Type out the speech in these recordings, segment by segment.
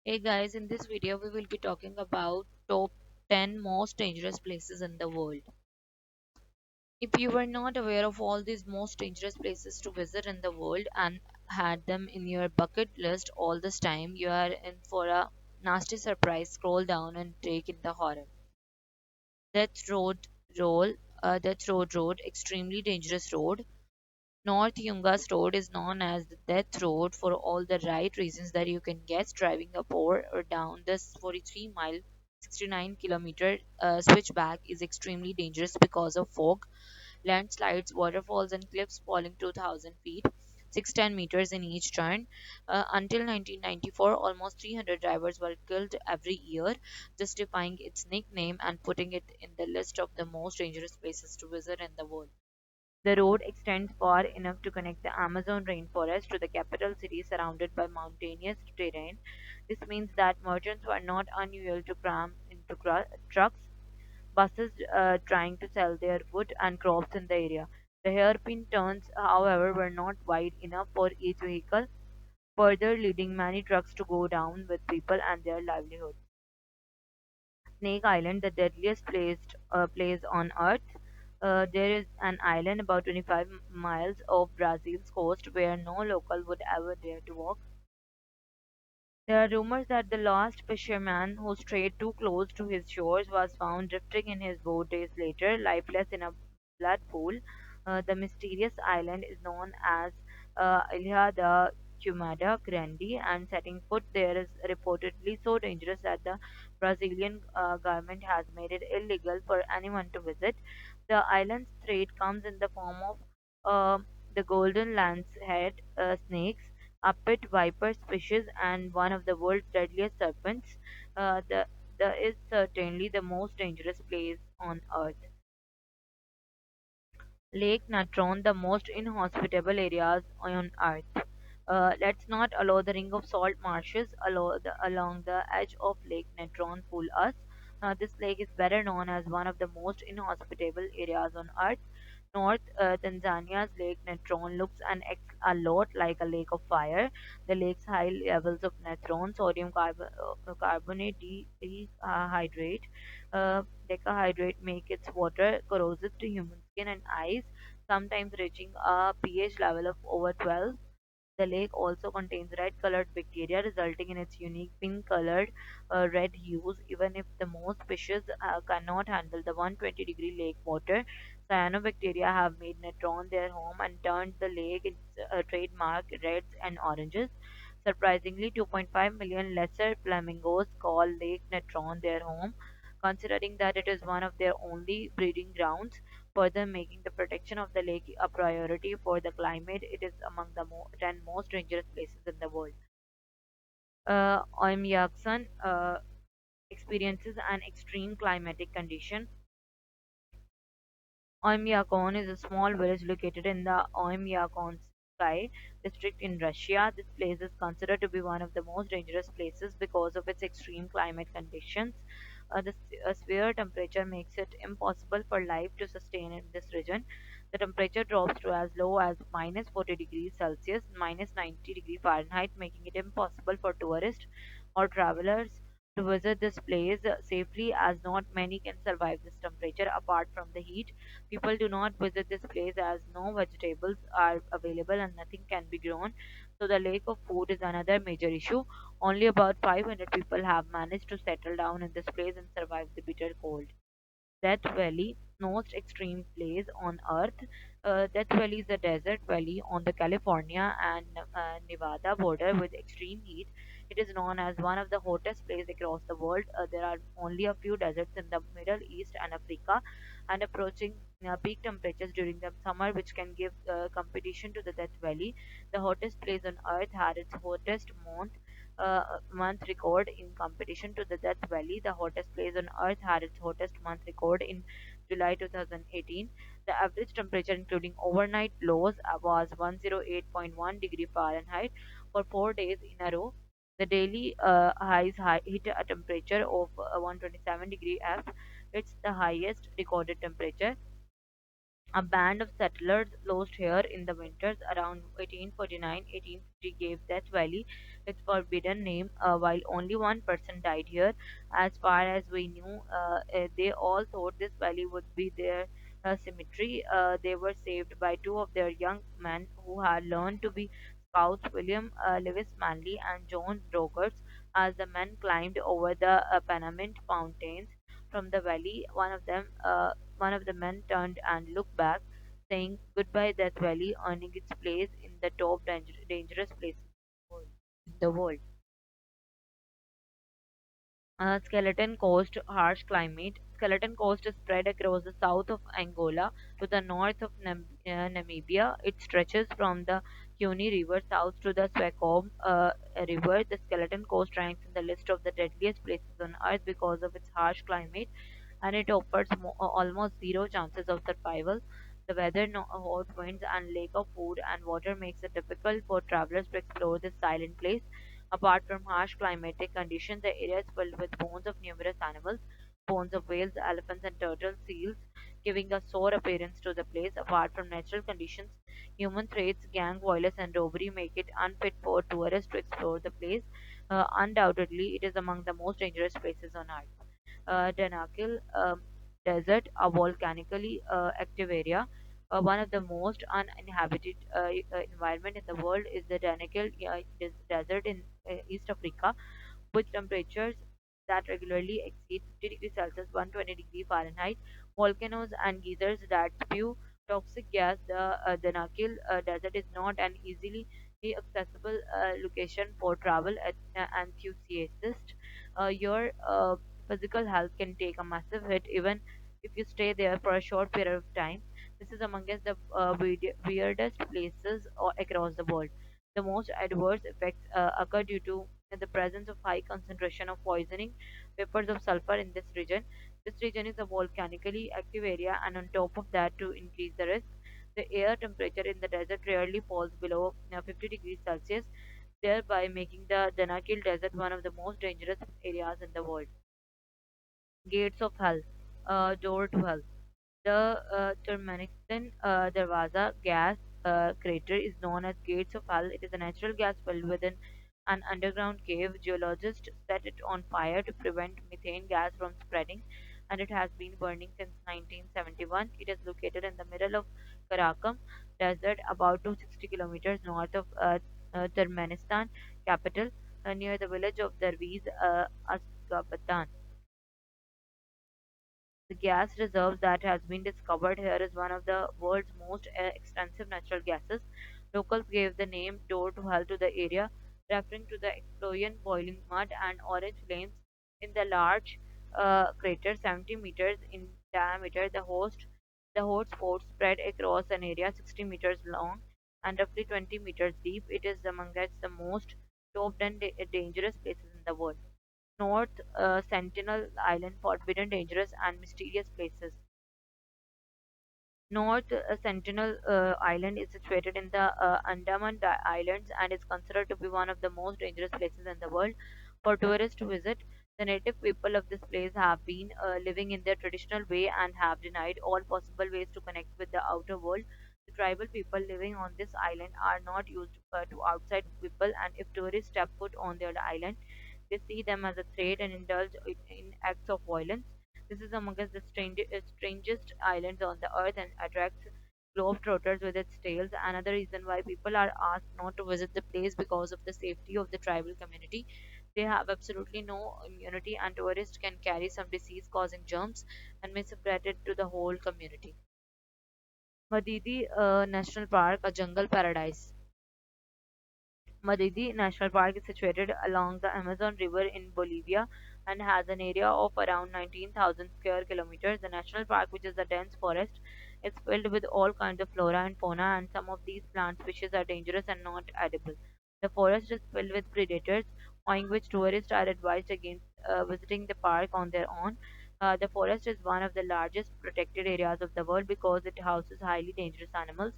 Hey guys, in this video we will be talking about top 10 most dangerous places in the world. If you were not aware of all these most dangerous places to visit in the world and had them in your bucket list all this time, you are in for a nasty surprise. Scroll down and take in the horror. Death Road Death Road, extremely dangerous road. North Yungas Road is known as the Death Road for all the right reasons that you can guess. Driving up or down this 43-mile, 69-kilometer switchback is extremely dangerous because of fog, landslides, waterfalls, and cliffs falling 2,000 feet, 610 meters in each turn. Until 1994, almost 300 drivers were killed every year, justifying its nickname and putting it in the list of the most dangerous places to visit in the world. The road extends far enough to connect the Amazon rainforest to the capital city surrounded by mountainous terrain. This means that merchants were not unusual to cram into trucks, buses trying to sell their wood and crops in the area. The hairpin turns, however, were not wide enough for each vehicle, further leading many trucks to go down with people and their livelihood. Snake Island, the deadliest place on Earth. There is an island about 25 miles off Brazil's coast where no local would ever dare to walk. There are rumors that the last fisherman who strayed too close to his shores was found drifting in his boat days later, lifeless in a blood pool. The mysterious island is known as Ilha da Queimada Grande, and setting foot there is reportedly so dangerous that the Brazilian government has made it illegal for anyone to visit. The island's threat comes in the form of uh, the golden lancehead snakes, a pit viper species, and one of the world's deadliest serpents. The is certainly the most dangerous place on Earth. Lake Natron, the most inhospitable areas on Earth. Let's not allow the ring of salt marshes along the edge of Lake Natron fool us. This lake is better known as one of the most inhospitable areas on Earth. North Tanzania's Lake Natron looks and acts a lot like a lake of fire. The lake's high levels of natron, carbonate, dehydrate, decahydrate make its water corrosive to human skin and eyes, sometimes reaching a pH level of over 12. The lake also contains red-colored bacteria, resulting in its unique pink-colored red hues. Even if the most fishes cannot handle the 120-degree lake water, cyanobacteria have made natron their home and turned the lake its trademark reds and oranges. Surprisingly, 2.5 million lesser flamingos call Lake Natron their home, considering that it is one of their only breeding grounds, further making the protection of the lake a priority for the climate. It is among the 10 most dangerous places in the world. Oymyakon experiences an extreme climatic condition. Oymyakon is a small village located in the Oymyakon Sky district in Russia. This place is considered to be one of the most dangerous places because of its extreme climate conditions. The severe temperature makes it impossible for life to sustain in this region. The temperature drops to as low as minus 40 degrees Celsius, minus 90 degrees Fahrenheit, making it impossible for tourists or travelers to visit this place safely, as not many can survive this temperature. Apart from the heat, people do not visit this place as no vegetables are available and nothing can be grown, so the lack of food is another major issue. Only about 500 people have managed to settle down in this place and survive the bitter cold. Death Valley, most extreme place on Earth. Death Valley is a desert valley on the California and Nevada border with extreme heat. It is known as one of the hottest places across the world. There are only a few deserts in the Middle East and Africa, and approaching peak temperatures during the summer, which can give competition to the Death Valley. The hottest place on Earth had its hottest month record in competition to the Death Valley. The hottest place on Earth had its hottest month record in July 2018. The average temperature, including overnight lows, was 108.1 degree Fahrenheit for 4 days in a row. The daily hit a temperature of 127 degree F. It's the highest recorded temperature A band of settlers lost here in the winters around 1849-1850 gave Death Valley its forbidden name, while only one person died here. As far as we knew, they all thought this valley would be their cemetery. They were saved by two of their young men who had learned to be scouts, William Lewis Manley and John Rogers. As the men climbed over the Panamint Mountains from the valley, one of the men turned and looked back, saying goodbye Death Valley, earning its place in the top dangerous places in the world. Skeleton Coast harsh climate. Skeleton Coast is spread across the south of Angola to the north of Namibia. It stretches from the Cuni River south to the Swakop River. The Skeleton Coast ranks in the list of the deadliest places on Earth because of its harsh climate, and it offers almost zero chances of survival. The weather, hot winds, and lack of food and water makes it difficult for travelers to explore this silent place. Apart from harsh climatic conditions, the area is filled with bones of numerous animals, bones of whales, elephants, and turtles, seals, giving a sore appearance to the place. Apart from natural conditions, human threats, gang violence, and robbery make it unfit for tourists to explore the place. Undoubtedly, it is among the most dangerous places on Earth. Danakil Desert, a volcanically active area. One of the most uninhabited environment in the world is the Danakil Desert in East Africa, with temperatures that regularly exceed 50 degrees Celsius, 120 degrees Fahrenheit. Volcanoes and geysers that spew toxic gas. The Nakil Desert is not an easily accessible location for travel enthusiasts. Your physical health can take a massive hit even if you stay there for a short period of time. This is amongst the weirdest places across the world. The most adverse effects occur due to the presence of high concentration of poisoning vapors of sulfur in this region. This region is a volcanically active area, and on top of that, to increase the risk, the air temperature in the desert rarely falls below 50 degrees Celsius, thereby making the Danakil Desert one of the most dangerous areas in the world. Gates of Hell, door to hell. The Turkmenistan Darwaza gas crater is known as Gates of Hell. It is a natural gas filled within an underground cave. Geologists set it on fire to prevent methane gas from spreading, and it has been burning since 1971. It is located in the middle of Karakum Desert, about 260 kilometers north of Turkmenistan capital, near the village of Darwiz Asgabatan. The gas reserves that has been discovered here is one of the world's most extensive natural gases. Locals gave the name Door to Hell to the area, referring to the explosion, boiling mud, and orange flames in the large crater 70 meters in diameter. The hot spot spread across an area 60 meters long and roughly 20 meters deep. It is amongst the most top 10 dangerous places in the world. North Sentinel Island, forbidden, dangerous, and mysterious places. North Sentinel Island is situated in the Andaman Islands and is considered to be one of the most dangerous places in the world for tourists to visit. The native people of this place have been living in their traditional way and have denied all possible ways to connect with the outer world. The tribal people living on this island are not used to outside people, and if tourists step foot on their island, they see them as a threat and indulge in acts of violence. This is amongst the strangest islands on the earth and attracts globetrotters with its tales. Another reason why people are asked not to visit the place because of the safety of the tribal community. They have absolutely no immunity, and tourists can carry some disease causing germs and may spread it to the whole community. Madidi National Park, a jungle paradise. Madidi National Park is situated along the Amazon River in Bolivia and has an area of around 19,000 square kilometers. The national park, which is a dense forest, is filled with all kinds of flora and fauna, and some of these plant species are dangerous and not edible. The forest is filled with predators, owing which tourists are advised against visiting the park on their own. The forest is one of the largest protected areas of the world because it houses highly dangerous animals,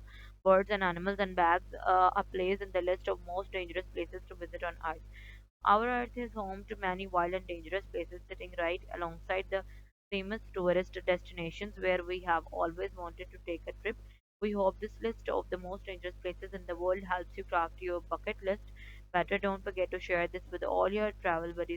birds, and animals, and bags a place in the list of most dangerous places to visit on Earth. Our Earth is home to many wild and dangerous places sitting right alongside the famous tourist destinations where we have always wanted to take a trip. We hope this list of the most dangerous places in the world helps you craft your bucket list better. Don't forget to share this with all your travel buddies